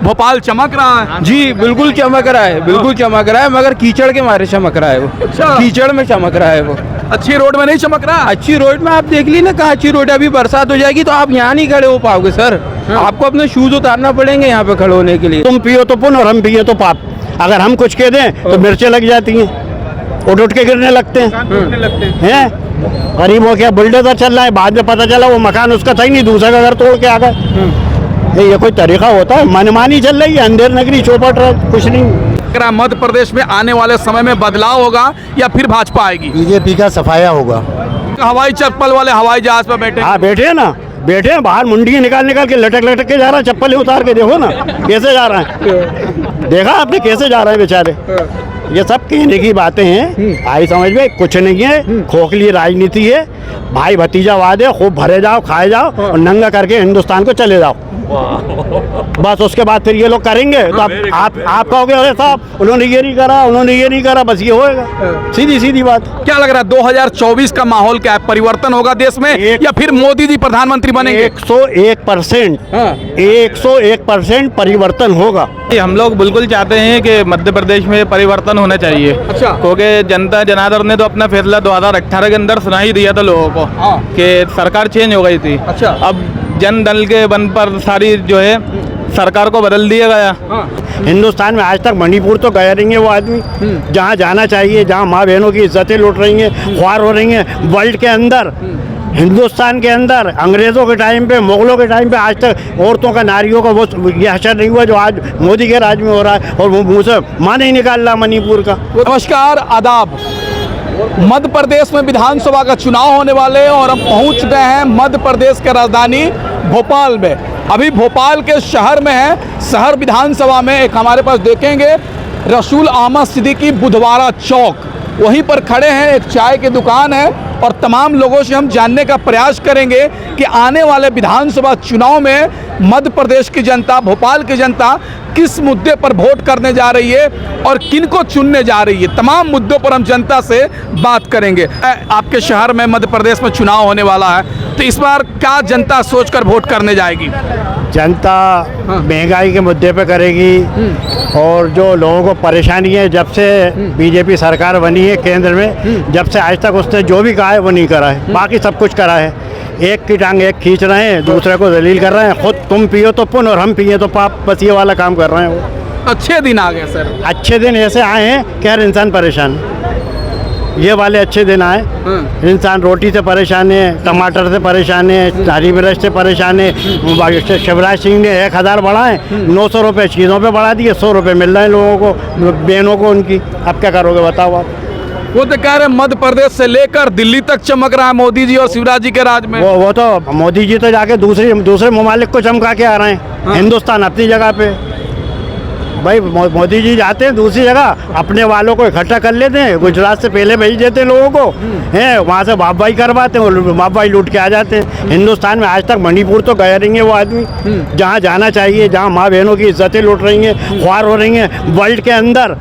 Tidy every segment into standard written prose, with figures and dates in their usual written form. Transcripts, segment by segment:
भोपाल चमक रहा है। जी बिल्कुल चमक रहा है, बिल्कुल चमक रहा है, मगर कीचड़ के मारे चमक रहा है वो। अच्छा। कीचड़ में चमक रहा है वो। अच्छी रोड में नहीं चमक रहा। अच्छी रोड में आप देख ली ना, कहाँ अच्छी रोड है। अभी बरसात हो जाएगी तो आप यहाँ नहीं खड़े हो पाओगे सर। आपको अपने शूज उतारना पड़ेंगे यहाँ पे खड़े होने के लिए। तुम पियो तो पुण्य और हम पिए तो पाप। अगर हम कुछ कह दें तो मिर्चें लग जाती हैं, उठ के गिरने लगते हैं। गरीबों के बुलडोजर चल रहा है, बाद में पता चला वो मकान उसका था ही नहीं, दूसरा का घर तोड़ के आ गए। ये कोई तरीका होता है? मनमानी चल रही है, अंधेर नगरी चौपट रहा, कुछ नहीं। मध्य प्रदेश में आने वाले समय में बदलाव होगा या फिर भाजपा आएगी? बीजेपी का सफाया होगा। हवाई चप्पल वाले हवाई जहाज पर बैठे। हाँ बैठे हैं ना, बैठे हैं बाहर, मुंडी निकाल के लटक के जा रहा है, चप्पल उतार के देखो ना कैसे जा रहा है। देखा आपने कैसे जा रहे हैं बेचारे। ये सब कहने की बातें हैं, आई समझ में कुछ नहीं है। खोखली राजनीति है, भाई भतीजावाद है। खूब भरे जाओ, खाए जाओ और नंगा करके हिंदुस्तान को चले जाओ। बस उसके बाद फिर ये लोग करेंगे तो आप कहोगे अरे साहब उन्होंने ये नहीं करा, उन्होंने ये नहीं करा, बस ये होएगा। सीधी सीधी बात। क्या लग रहा है 2024 का माहौल क्या है? परिवर्तन होगा देश में या फिर मोदी जी प्रधानमंत्री बनेंगे? 101%, 101% परिवर्तन होगा। हम लोग बिल्कुल चाहते हैं कि मध्य प्रदेश में परिवर्तन होना चाहिए। अच्छा। क्योंकि जनता जनार्दन ने तो अपना फैसला 2018 के अंदर सुना ही दिया था लोगों को कि सरकार चेंज हो गई थी। अच्छा। अब जन दल के बन पर सारी जो है सरकार को बदल दिया गया। हिंदुस्तान में आज तक मणिपुर तो गया नहीं है वो आदमी, जहाँ जाना चाहिए, जहाँ माँ बहनों की इज्जतें लूट रही हैं, ख्वार हो रही हैं वर्ल्ड के अंदर। हिंदुस्तान के अंदर अंग्रेज़ों के टाइम पे, मुगलों के टाइम पे आज तक औरतों का, नारियों का वो ये हशर नहीं हुआ जो आज मोदी के राज में हो रहा है। और वो मुँह से माँ नहीं निकाल रहा मणिपुर का। नमस्कार, आदाब। मध्य प्रदेश में विधानसभा का चुनाव होने वाले हैं और हम पहुंच गए हैं मध्य प्रदेश के राजधानी भोपाल में। अभी भोपाल के शहर में है, शहर विधानसभा में एक हमारे पास देखेंगे रसूल अहमद सिद्दीकी बुधवारा चौक, वहीं पर खड़े हैं। एक चाय की दुकान है और तमाम लोगों से हम जानने का प्रयास करेंगे कि आने वाले विधानसभा चुनाव में मध्य प्रदेश की जनता, भोपाल की जनता किस मुद्दे पर वोट करने जा रही है और किनको चुनने जा रही है। तमाम मुद्दों पर हम जनता से बात करेंगे। आपके शहर में मध्य प्रदेश में चुनाव होने वाला है, तो इस बार क्या जनता सोचकर वोट करने जाएगी? जनता महंगाई के मुद्दे पे करेगी और जो लोगों को परेशानी है, जब से बीजेपी सरकार बनी है केंद्र में, जब से आज तक उसने जो भी कहा है वो नहीं करा है। बाकी सब कुछ करा है। एक की टांग एक खींच रहे हैं, दूसरे को दलील कर रहे हैं। खुद तुम पियो तो पुण्य और हम पिए तो पाप, बस ये वाला काम कर रहे हैं वो। अच्छे दिन आ गए सर। अच्छे दिन ऐसे आए हैं कि हर इंसान परेशान है। ये वाले अच्छे दिन आए। इंसान रोटी से परेशान है, टमाटर से परेशान है, हरी मिर्च से परेशान है। शिवराज सिंह ने 1000 बढ़ाए, 900 रुपये चीज़ों पे बढ़ा दिए, 100 रुपये मिल रहे हैं लोगों को, बहनों को उनकी। अब क्या करोगे बताओ आप? वो तो कह रहे हैं मध्य प्रदेश से लेकर दिल्ली तक चमक रहा है मोदी जी और शिवराज जी के राज में। वो तो मोदी जी तो जाके दूसरे ममालिक को चमका के आ रहे हैं। हिंदुस्तान अपनी जगह पे, भाई मोदी जी जाते हैं दूसरी जगह, अपने वालों को इकट्ठा कर लेते हैं, गुजरात से पहले भेज देते हैं लोगों को, हैं वहाँ से बाप भाई करवाते हैं, बाप भाई लूट के आ जाते हैं। हिंदुस्तान में आज तक मणिपुर तो गया नहीं है वो आदमी, जहाँ जाना चाहिए, जहाँ माँ बहनों की इज्जतें लूट रही हैं, ख्वार हो रही हैं वर्ल्ड के अंदर।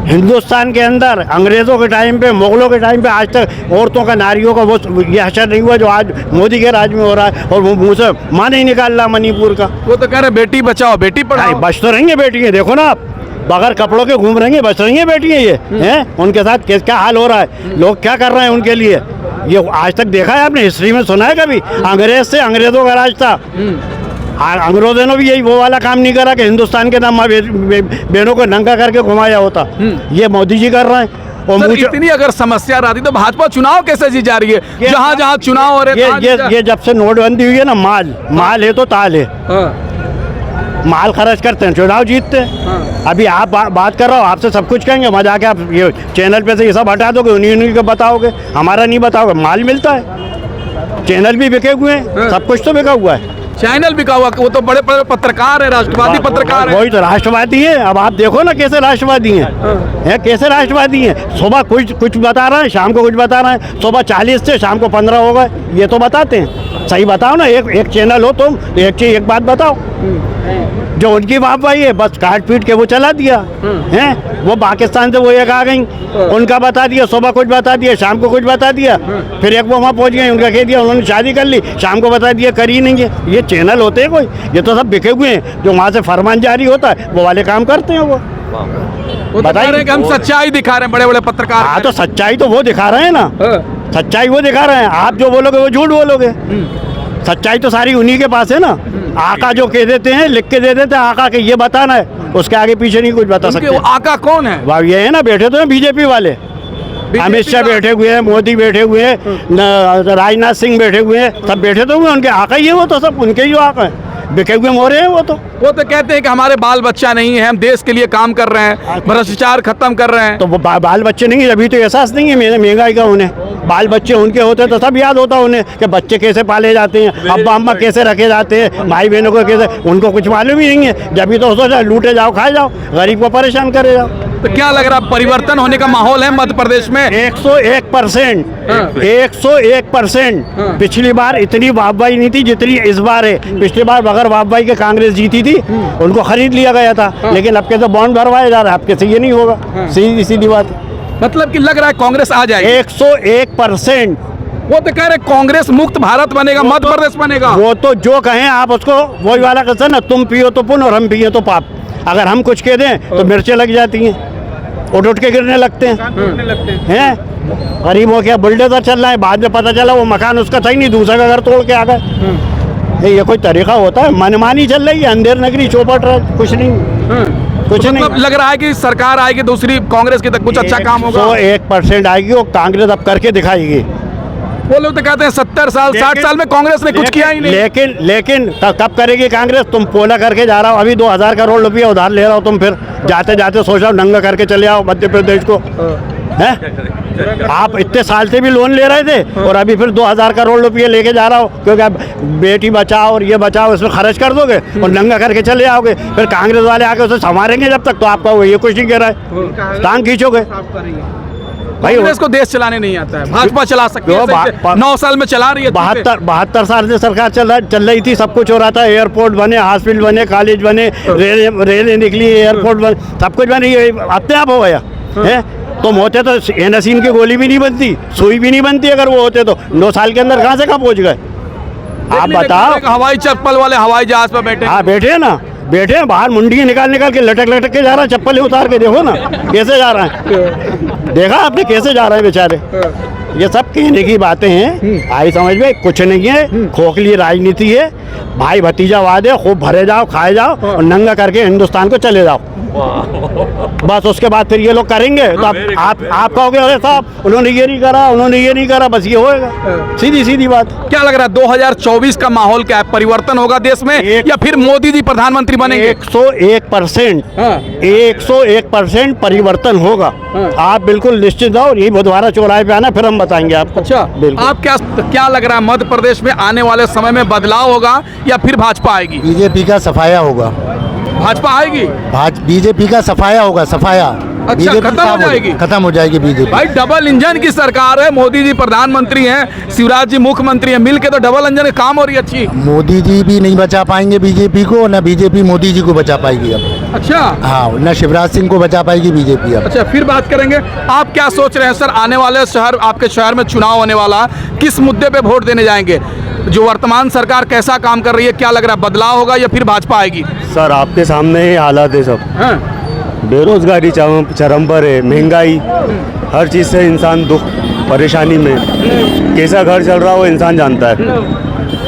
हिंदुस्तान के अंदर अंग्रेज़ों के टाइम पे, मुगलों के टाइम पे आज तक औरतों का, नारियों का वो ये हशर नहीं हुआ जो आज मोदी के राज में हो रहा है। और वो मुँह से माँ नहीं निकाल रहा मणिपुर का। वो तो कह रहे बेटी बचाओ बेटी पढ़ाओ। बच तो रही है बेटियाँ, देखो ना आप बगैर कपड़ों के घूम रही हैं, बच रही हैं बेटियाँ। ये हैं उनके साथ क्या हाल हो रहा है, लोग क्या कर रहे हैं उनके लिए। ये आज तक देखा है आपने, हिस्ट्री में सुना है कभी? अंग्रेज से, अंग्रेज़ों का राज था। अंग्रेजों ने भी यही वो वाला काम नहीं करा कि हिंदुस्तान के नाम बहनों को नंगा करके घुमाया होता। ये मोदी जी कर रहे हैं। और इतनी अगर समस्या रहती तो भाजपा चुनाव कैसे जीत जा रही है? जहाँ जहाँ चुनाव हो रहे हैं, ये जब से नोटबंदी हुई है ना, माल है तो ताल है। माल खर्च करते हैं, चुनाव जीतते हैं। अभी आप बात कर रहे हो, आपसे सब कुछ कहेंगे, मजा के आप ये चैनल पे से ये सब हटा दोगे, उन्हीं को बताओगे, हमारा नहीं बताओगे। माल मिलता है, चैनल भी बिके हुए हैं, सब कुछ तो बिका हुआ है। चैनल बिका हुआ, वो तो बड़े बड़े पत्रकार है, राष्ट्रवादी पत्रकार है। वही तो राष्ट्रवादी है। अब आप देखो ना कैसे राष्ट्रवादी हैं, कैसे राष्ट्रवादी हैं। सुबह कुछ बता रहे हैं, शाम को कुछ बता रहे हैं। सुबह 40 थे, शाम को 15 हो गए, ये तो बताते हैं। सही बताओ ना, एक चैनल हो तुम, एक बात बताओ। जो उनकी बाप भाई है बस काट पीट के वो चला दिया हैं। वो पाकिस्तान से वो एक आ गई, उनका बता दिया, सुबह कुछ बता दिया, शाम को कुछ बता दिया, फिर एक वो वहाँ पहुँच गए, उनका कह दिया, उन्होंने शादी कर ली, शाम को बता दिया करी नहीं है। ये चैनल होते हैं कोई? ये तो सब बिके हुए हैं, जो वहाँ से फरमान जारी होता है वो वाले काम करते हैं वो तो कह रहे हैं कि हम सच्चाई दिखा रहे हैं, बड़े बड़े पत्रकार। हाँ तो सच्चाई तो वो दिखा रहे हैं ना, सच्चाई वो दिखा रहे हैं। आप जो बोलोगे वो झूठ बोलोगे। सच्चाई तो सारी उन्हीं के पास है ना। आका जो कह देते हैं, लिख के दे देते हैं, आका के ये बताना है, उसके आगे पीछे नहीं कुछ बता सकते। वो आका कौन है? वाह, ये है ना, बैठे तो हैं बीजेपी वाले, अमित शाह बैठे हुए हैं, मोदी बैठे हुए हैं, राजनाथ सिंह बैठे हुए हैं, सब बैठे तो हुए, उनके आका ही है वो तो, सब उनके ही आका है, बिके हुए मोरे हैं वो तो। वो तो कहते हैं कि हमारे बाल बच्चा नहीं है, हम देश के लिए काम कर रहे हैं, भ्रष्टाचार खत्म कर रहे हैं। तो वो बाल बच्चे नहीं है, अभी तो एहसास नहीं है महंगाई का उन्हें। बाल बच्चे उनके होते तो सब याद होता उन्हें कि बच्चे कैसे पाले जाते हैं, अब्बा अम्मा कैसे रखे जाते हैं, भाई बहनों को कैसे, उनको कुछ मालूम ही नहीं है। जब भी तो सोचा लूटे जाओ, खाए जाओ, गरीब को परेशान करे जाओ। तो क्या लग रहा है, परिवर्तन होने का माहौल है मध्य प्रदेश में? 101%, 101%। पिछली बार इतनी वाहवाही नहीं थी जितनी इस बार है। पिछली बार बगैर वाहवाही के कांग्रेस जीती थी, उनको खरीद लिया गया था, लेकिन अब के तो बॉन्ड भरवाया जा रहा है, अब के से ये नहीं होगा। सीधी सीधी बात, मतलब कि लग रहा है कांग्रेस आ जाएगी। 101%। वो तो कह रहे कांग्रेस मुक्त भारत बनेगा, मध्य प्रदेश बनेगा। वो तो जो कहें आप उसको, वही वाला कहते ना, तुम पियो तो पुण्य और हम पिए तो पाप। अगर हम कुछ कह दें तो मिर्चें लग जाती हैं, उठ उठ के गिरने लगते हैं। गरीब हो गया, बुलडोजर चल रहा है, बाद में पता चला वो मकान उसका था ही नहीं, दूसरे का घर तोड़ के आ गए। ये कोई तरीका होता है? मनमानी चल रही है, अंधेर नगरी चौपट रहा, कुछ नहीं, कुछ मतलब नहीं। लग रहा है कि सरकार आएगी दूसरी कांग्रेस की, तक कुछ अच्छा काम होगा। 101% आएगी, वो कांग्रेस अब करके दिखाएगी। वो लोग तो कहते हैं 70 साल 60 साल में कांग्रेस ने कुछ किया ही नहीं। लेकिन कब करेगी कांग्रेस? तुम पोला करके जा रहा हो, अभी 2000 करोड़ रुपया उधार ले रहा हो तुम, फिर जाते जाते सोच रहा हो नंगा करके चले आओ मध्य प्रदेश को, हैं? आप इतने साल से भी लोन ले रहे थे और अभी फिर 2000 करोड़ रुपये लेके जा रहा हो, क्योंकि अब बेटी बचाओ और ये बचाओ इसमें खर्च कर दोगे और नंगा करके चले आओगे, फिर कांग्रेस वाले आके उसे संभालेंगे जब तक, तो आपका वो ये कुछ नहीं कह रहा है, टांग खींचोगे भाई। कांग्रेस को देश चलाने नहीं आता है, भाजपा चला सकती है, 9 साल में चला रही है। 72 साल से सरकार चल रही थी, सब कुछ हो रहा था, एयरपोर्ट बने, हॉस्पिटल बने, कॉलेज बने, रेलें निकली, एयरपोर्ट बने, सब कुछ बने, ये अपने आप हो गया है। तुम होते तो एनासीन की गोली भी नहीं बनती, सुई भी नहीं बनती, अगर वो होते तो 9 साल के अंदर कहाँ से कहाँ पहुँच गए आप बताओ। हवाई चप्पल वाले हवाई जहाज पर बैठे, हाँ बैठे हैं ना, बैठे हैं बाहर, मुंडी निकाल के लटक के जा रहा है, चप्पलें उतार के देखो ना कैसे जा रहा है, देखा आपने कैसे जा रहे हैं बेचारे। ये सब कहने की बातें हैं, आई समझ में कुछ नहीं है, खोखली राजनीति है, भाई भतीजावाद है, खूब भरे जाओ, खाए जाओ और नंगा करके हिंदुस्तान को चले जाओ, बस। उसके बाद फिर ये लोग करेंगे तो आप कहोगे अरे साहब उन्होंने ये नहीं करा, उन्होंने ये नहीं करा, बस ये होएगा, सीधी सीधी बात। क्या लग रहा है 2024 का माहौल क्या है? परिवर्तन होगा देश में या फिर मोदी जी प्रधानमंत्री बनेंगे? 101%, 101% परिवर्तन होगा। आप बिल्कुल निश्चित रहो, यही बुधवारा चौराहे पे आना, फिर हम बताएंगे आपको। अच्छा, आप क्या लग रहा है मध्य प्रदेश में आने वाले समय में बदलाव होगा या फिर भाजपा आएगी? बीजेपी का सफाया होगा। भाजपा आएगी? बीजेपी का सफाया होगा, सफाया। अच्छा, खत्म हो जाएगी? खत्म हो जाएगी बीजेपी। भाई डबल इंजन की सरकार है, मोदी जी प्रधानमंत्री हैं, शिवराज जी मुख्यमंत्री हैं, मिलके तो डबल इंजन काम हो रही है अच्छी। मोदी जी भी नहीं बचा पाएंगे बीजेपी को, ना बीजेपी मोदी जी को बचा पाएगी अब। अच्छा, हाँ, ना शिवराज सिंह को बचा पाएगी बीजेपी अब। अच्छा, फिर बात करेंगे। आप क्या सोच रहे हैं सर, आने वाले आपके शहर में चुनाव होने वाला, किस मुद्दे पे वोट देने जाएंगे? जो वर्तमान सरकार कैसा काम कर रही है, क्या लग रहा है बदलाव होगा या फिर भाजपा आएगी? सर आपके सामने ही हालात है सब, बेरोजगारी चरम पर है, महंगाई, हर चीज़ से इंसान दुख परेशानी में, कैसा घर चल रहा हो इंसान जानता है।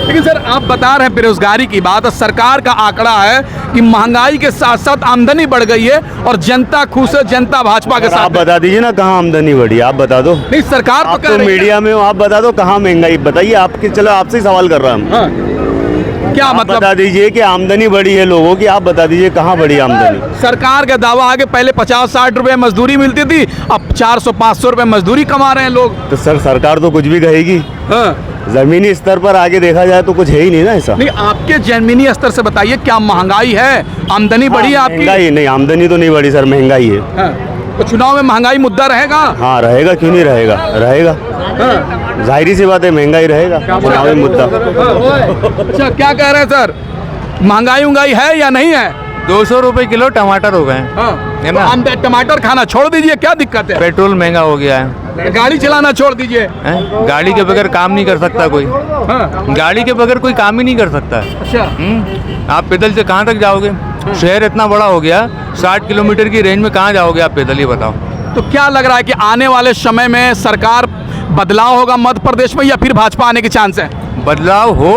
लेकिन सर आप बता रहे हैं बेरोजगारी की बात, सरकार का आंकड़ा है कि महंगाई के साथ साथ आमदनी बढ़ गई है और जनता खुश है, जनता भाजपा के साथ। आप बता दीजिए ना कहाँ आमदनी बढ़ी, आप बता दो। नहीं, सरकार आप तो मीडिया में हो, आप बता दो कहाँ महंगाई, बताइए आपके, चलो आपसे ही सवाल कर रहा हूँ। क्या मतलब बता दीजिए कि आमदनी बढ़ी है लोगों की, आप बता दीजिए कहाँ बढ़ी आमदनी। सरकार का दावा आगे पहले 50-60 रुपए मजदूरी मिलती थी, अब 400-500 रुपए मजदूरी कमा रहे हैं लोग। तो सर सरकार तो कुछ भी कहेगी, जमीनी स्तर पर आगे देखा जाए तो कुछ है ही नहीं ना ऐसा। नहीं, आपके जमीनी स्तर से बताइए, क्या महंगाई है, आमदनी बढ़ी है आपकी? महंगाई नहीं, आमदनी तो नहीं बढ़ी सर, महंगाई है। तो चुनाव में महंगाई मुद्दा रहेगा? हाँ रहेगा, क्यों नहीं रहेगा, रहेगा, जाहिर सी बात है महंगाई रहेगा चुनावी मुद्दा। अच्छा, क्या कह रहे हैं सर? महंगाई उंगाई है या नहीं है? 200 रुपए किलो टमाटर हो गए हैं, हाँ, है तो ना? हम टमाटर खाना छोड़ दीजिए, क्या दिक्कत है? पेट्रोल महंगा हो गया है, गाड़ी चलाना छोड़ दीजिए। हैं? गाड़ी के बगैर काम नहीं कर सकता कोई, हाँ, गाड़ी के बगैर कोई काम ही नहीं कर सकता है। अच्छा, आप पैदल से कहाँ तक जाओगे? शहर इतना बड़ा हो गया, 60 किलोमीटर की रेंज में कहाँ जाओगे आप पैदल, ये बताओ। तो क्या लग रहा है कि आने वाले समय में सरकार बदलाव होगा मध्य प्रदेश में या फिर भाजपा आने के चांस है? बदलाव हो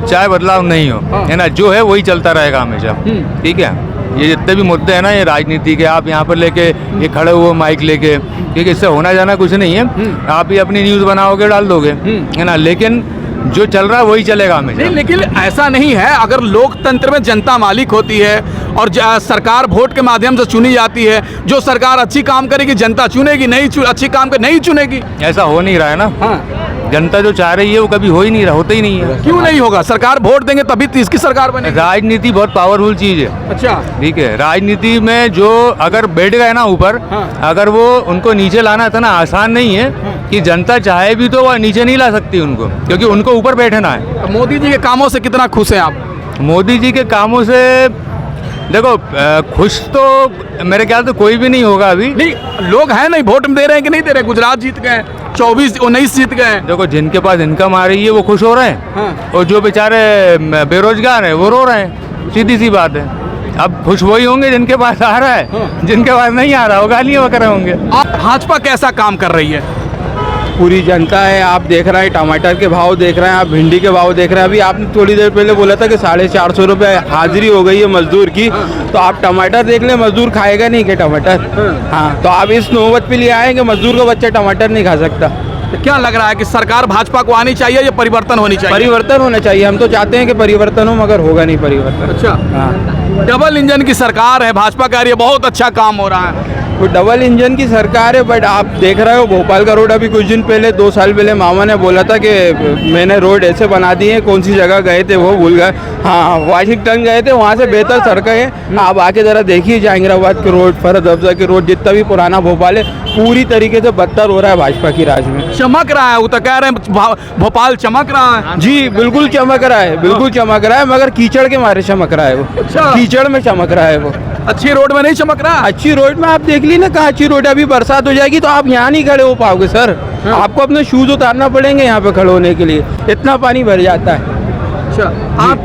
चाहे बदलाव नहीं हो, है ना, जो है वही चलता रहेगा हमेशा, ठीक है। ये जितने भी मुद्दे हैं ना, ये राजनीति के, आप यहाँ पर लेके ये खड़े हुए माइक लेके, ठीक है, इससे होना जाना कुछ नहीं है। आप ही अपनी न्यूज़ बनाओगे, डाल दोगे, है ना, लेकिन जो चल रहा है वही चलेगा हमेशा। नहीं, लेकिन ऐसा नहीं है। अगर लोकतंत्र में जनता मालिक होती है और सरकार वोट के माध्यम से चुनी जाती है, जो सरकार अच्छी काम करेगी जनता चुनेगी, नहीं अच्छी काम कर नहीं चुनेगी। ऐसा हो नहीं रहा है ना। हाँ, जनता जो चाह रही है वो कभी हो ही नहीं रहा, होता ही नहीं है। क्यों नहीं होगा? सरकार वोट देंगे तभी तो इसकी सरकार बनेगी। राजनीति बहुत पावरफुल चीज़ है, अच्छा, ठीक है। राजनीति में जो अगर बैठ गए ना ऊपर, हाँ। अगर वो उनको नीचे लाना इतना आसान नहीं है कि जनता चाहे भी तो वो नीचे नहीं ला सकती उनको, क्योंकि उनको ऊपर बैठना है। तो मोदी जी के कामों से कितना खुश हैं आप? मोदी जी के कामों से देखो, खुश तो मेरे ख्याल से कोई भी नहीं होगा अभी। नहीं, लोग हैं नहीं, वोट दे रहे हैं कि नहीं दे रहे? गुजरात जीत गए, 24-19 जीत गए। देखो, जिनके पास इनकम आ रही है वो खुश हो रहे हैं, हाँ। और जो बेचारे बेरोजगार हैं वो रो रहे हैं, सीधी सी बात है। अब खुश वही होंगे जिनके पास आ रहा है, हाँ। जिनके पास नहीं आ रहा वो गालियाँ वगैरह होंगे। आप भाजपा कैसा काम कर रही है? पूरी जनता है, आप देख रहे हैं टमाटर के भाव देख रहे हैं, आप भिंडी के भाव देख रहे हैं। अभी आपने थोड़ी देर पहले बोला था कि 450 रुपये हाजिरी हो गई है मजदूर की, तो आप टमाटर देख लें, मजदूर खाएगा नहीं क्या टमाटर? हाँ, तो आप इस नौबत पे लिए आए कि मजदूर का बच्चा टमाटर नहीं खा सकता। तो क्या लग रहा है कि सरकार भाजपा को आनी चाहिए या परिवर्तन होनी चाहिए? परिवर्तन होना चाहिए। हम तो चाहते हैं कि परिवर्तन हो, मगर होगा नहीं परिवर्तन। अच्छा, हाँ, डबल इंजन की सरकार है, भाजपा कह रही है बहुत अच्छा काम हो रहा है। वो डबल इंजन की सरकार है, बट आप देख रहे हो भोपाल का रोड अभी कुछ दिन पहले, 2 साल पहले मामा ने बोला था कि मैंने रोड ऐसे बना दिए, कौन सी जगह गए थे वो भूल गए। हाँ, वाशिंगटन गए थे, वहाँ से बेहतर सड़कें हैं। आप आके ज़रा देखिए जहांगीराबाद के रोड, फरद अफजा के रोड, जितना भी पुराना भोपाल है, पूरी तरीके से बदतर हो रहा है भाजपा की राज में। चमक रहा है, वो तो कह रहे हैं भोपाल चमक रहा है। जी बिल्कुल चमक रहा है, बिल्कुल चमक रहा है, मगर कीचड़ के मारे चमक रहा है वो। अच्छा। कीचड़ में चमक रहा है वो। अच्छी रोड में नहीं चमक रहा। अच्छी रोड में आप देख ली ना, कहाँ अच्छी रोड है। अभी बरसात हो जाएगी तो आप यहाँ नहीं खड़े हो पाओगे सर, आपको अपने शूज उतारना पड़ेंगे यहाँ पे खड़े होने के लिए, इतना पानी भर जाता है। अच्छा,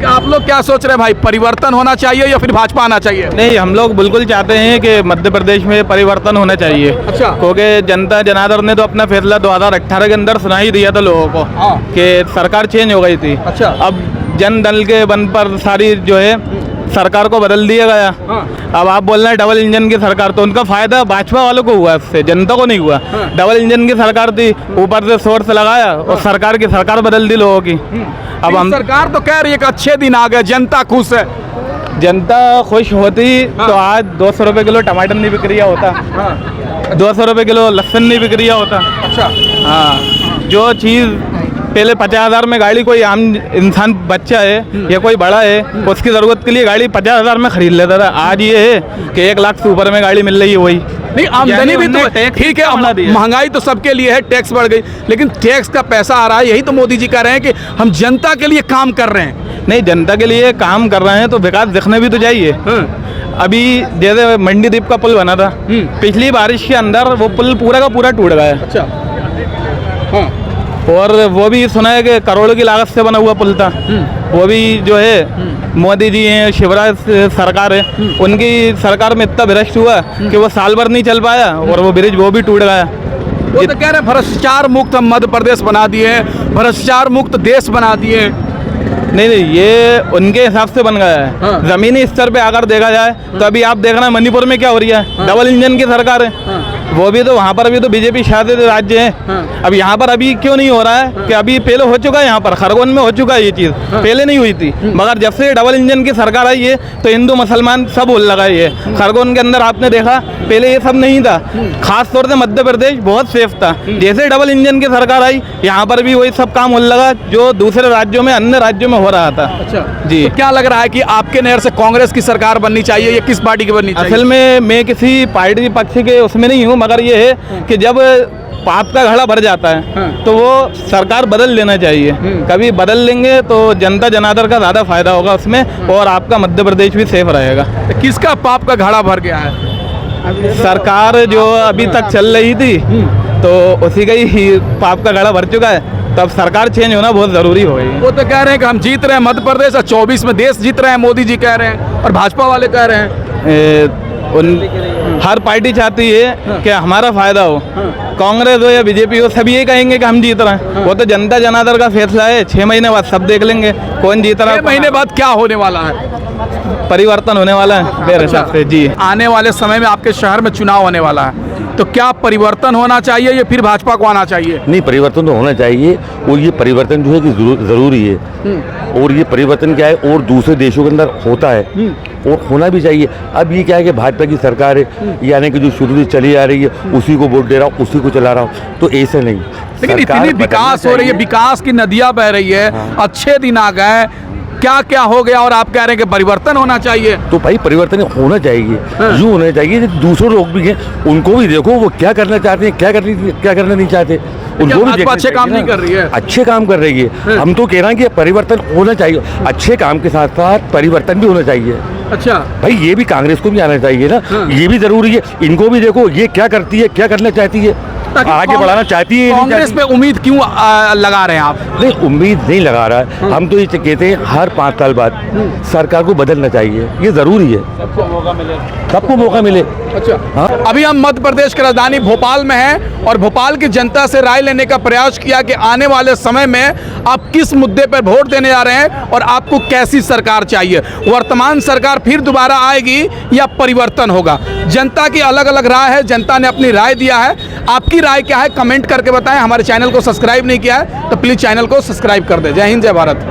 आप लोग क्या सोच रहे हैं भाई, परिवर्तन होना चाहिए या फिर भाजपा आना चाहिए? नहीं, हम लोग बिल्कुल चाहते हैं कि मध्य प्रदेश में परिवर्तन होना चाहिए। अच्छा। क्योंकि जनता जनार्दन ने तो अपना फैसला 2018 के अंदर सुना ही दिया था लोगों को, हाँ। कि सरकार चेंज हो गई थी। अच्छा। अब जन दल के बन पर सारी जो है सरकार को बदल दिया गया। हाँ। अब आप बोल रहे हैं डबल इंजन की सरकार, तो उनका फायदा भाजपा वालों को हुआ, इससे जनता को नहीं हुआ। हाँ। डबल इंजन की सरकार थी, ऊपर से सोर्स लगाया और सरकार की सरकार बदल दी लोगों की। अब हम सरकार तो कह रही है कि अच्छे दिन आ गए, जनता खुश है। जनता खुश होती तो आज 200 रुपये किलो टमाटर नहीं बिक रिया होता, 200 रुपये किलो लहसुन नहीं बिक रिया होता। अच्छा, हाँ, जो चीज़ पहले 50,000 में गाड़ी कोई आम इंसान बच्चा है या कोई बड़ा है उसकी ज़रूरत के लिए गाड़ी 50,000 में खरीद लेता था, आज ये है कि 1 लाख से ऊपर में गाड़ी मिल रही है। वही नहीं, आमदनी भी तो टैक्स ठीक है, बढ़ा दिया। महंगाई तो सबके लिए है, टैक्स बढ़ गई, लेकिन टैक्स का पैसा आ रहा है। यही तो मोदी जी कह रहे हैं कि हम जनता के लिए काम कर रहे हैं। नहीं, जनता के लिए काम कर रहे हैं तो विकास दिखने भी तो चाहिए। अभी जैसे मंडी द्वीप का पुल बना था, पिछली बारिश के अंदर वो पुल पूरा का पूरा टूट गया। अच्छा, हाँ, और वो भी सुना है कि करोड़ों की लागत से बना हुआ पुल था। वो भी जो है मोदी जी हैं, शिवराज सरकार है, उनकी सरकार में इतना भ्रष्ट हुआ कि वो साल भर नहीं चल पाया और वो ब्रिज वो भी टूट गया। वो तो कह रहे हैं भ्रष्टाचार मुक्त हम मध्य प्रदेश बना दिए, भ्रष्टाचार मुक्त देश बना दिए। नहीं, ये उनके हिसाब से बन गया है। हाँ। जमीनी स्तर पे अगर देखा जाए तो अभी आप देख रहे हैं मणिपुर में क्या हो रहा है, डबल इंजन की सरकार है। वो भी तो वहाँ पर भी तो बीजेपी शासित राज्य है। अब यहाँ पर अभी क्यों नहीं हो रहा है कि अभी पहले हो चुका है, यहाँ पर खरगोन में हो चुका है ये चीज़, पहले नहीं हुई थी। मगर जब से डबल इंजन की सरकार आई है तो हिंदू मुसलमान सब बोल लगा है। खरगोन के अंदर आपने देखा पहले ये सब नहीं था, खास तौर से मध्य प्रदेश बहुत सेफ था। जैसे डबल इंजन की सरकार आई यहाँ पर भी वही सब काम होने लगा जो दूसरे राज्यों में, अन्य राज्यों में में हो रहा था। अच्छा जी। तो क्या लग रहा है कि आपके नहर से कांग्रेस की सरकार बननी चाहिए या किस पार्टी की बननी चाहिए? असल में मैं किसी पार्टी पक्ष के उसमें नहीं हूँ, मगर ये है कि जब पाप का घड़ा भर जाता है तो वो सरकार बदल लेना चाहिए। कभी बदल लेंगे तो जनता जनार्दन का ज़्यादा फायदा होगा उसमें, और आपका मध्य प्रदेश भी सेफ रहेगा। तो किसका पाप का घड़ा भर गया है? सरकार जो अभी तक चल रही थी तो उसी का ही पाप का घड़ा भर चुका है, तब सरकार चेंज होना बहुत ज़रूरी हो गई है। वो तो कह रहे हैं कि हम जीत रहे हैं मध्य प्रदेश और 24 में देश जीत रहे हैं, मोदी जी कह रहे हैं और भाजपा वाले कह रहे हैं। हर पार्टी चाहती है कि हमारा फायदा हो, कांग्रेस हो या बीजेपी हो, सब ये कहेंगे कि हम जीत रहे हैं। वो तो जनता जनार्दन का फैसला है, 6 महीने बाद सब देख लेंगे कौन जीत रहा है। 6 महीने बाद क्या होने वाला है? परिवर्तन होने वाला है मेरे हिसाब से। जी, आने वाले समय में आपके शहर में चुनाव होने वाला है, तो क्या परिवर्तन होना चाहिए या फिर भाजपा को आना चाहिए? नहीं, परिवर्तन तो होना चाहिए, और ये परिवर्तन जो है कि ज़रूरी है, और ये परिवर्तन क्या है और दूसरे देशों के अंदर होता है और होना भी चाहिए। अब ये क्या है कि भाजपा की सरकार है, यानी कि जो शुरू से चली आ रही है उसी को वोट दे रहा हूँ, उसी को चला रहा हूँ, तो ऐसा नहीं। लेकिन सरकार इतनी विकास हो रही है, विकास की नदियाँ बह रही है, अच्छे दिन आ गए, क्या क्या हो गया और आप कह रहे हैं कि परिवर्तन होना चाहिए? तो भाई परिवर्तन होना चाहिए, यूँ होना चाहिए कि दूसरे लोग भी हैं उनको भी देखो वो क्या करना चाहते हैं, क्या करना नहीं चाहते, उनको भी अच्छे काम नहीं कर रही है? अच्छे काम कर रही है। हम तो कह रहे हैं कि परिवर्तन होना चाहिए, अच्छे काम के साथ साथ परिवर्तन भी होना चाहिए। अच्छा भाई ये भी कांग्रेस को भी आना चाहिए ना, ये भी जरूरी है। इनको भी देखो ये क्या करती है, क्या करना चाहती है, आगे बढ़ाना चाहती है। कांग्रेस पे उम्मीद क्यों लगा रहे हैं आप? नहीं, उम्मीद नहीं लगा रहा है, हम तो ये कहते हैं हर 5 साल बाद सरकार को बदलना चाहिए, ये जरूरी है, सबको मौका मिले। अच्छा हाँ? अभी हम मध्य प्रदेश की राजधानी भोपाल में हैं और भोपाल की जनता से राय लेने का प्रयास किया कि आने वाले समय में आप किस मुद्दे पर वोट देने जा रहे हैं और आपको कैसी सरकार चाहिए। वर्तमान सरकार फिर दोबारा आएगी या परिवर्तन होगा? जनता की अलग अलग राय है, जनता ने अपनी राय दिया है। आपकी राय क्या है कमेंट करके बताएं। हमारे चैनल को सब्सक्राइब नहीं किया है तो प्लीज़ चैनल को सब्सक्राइब कर दें। जय हिंद, जय भारत।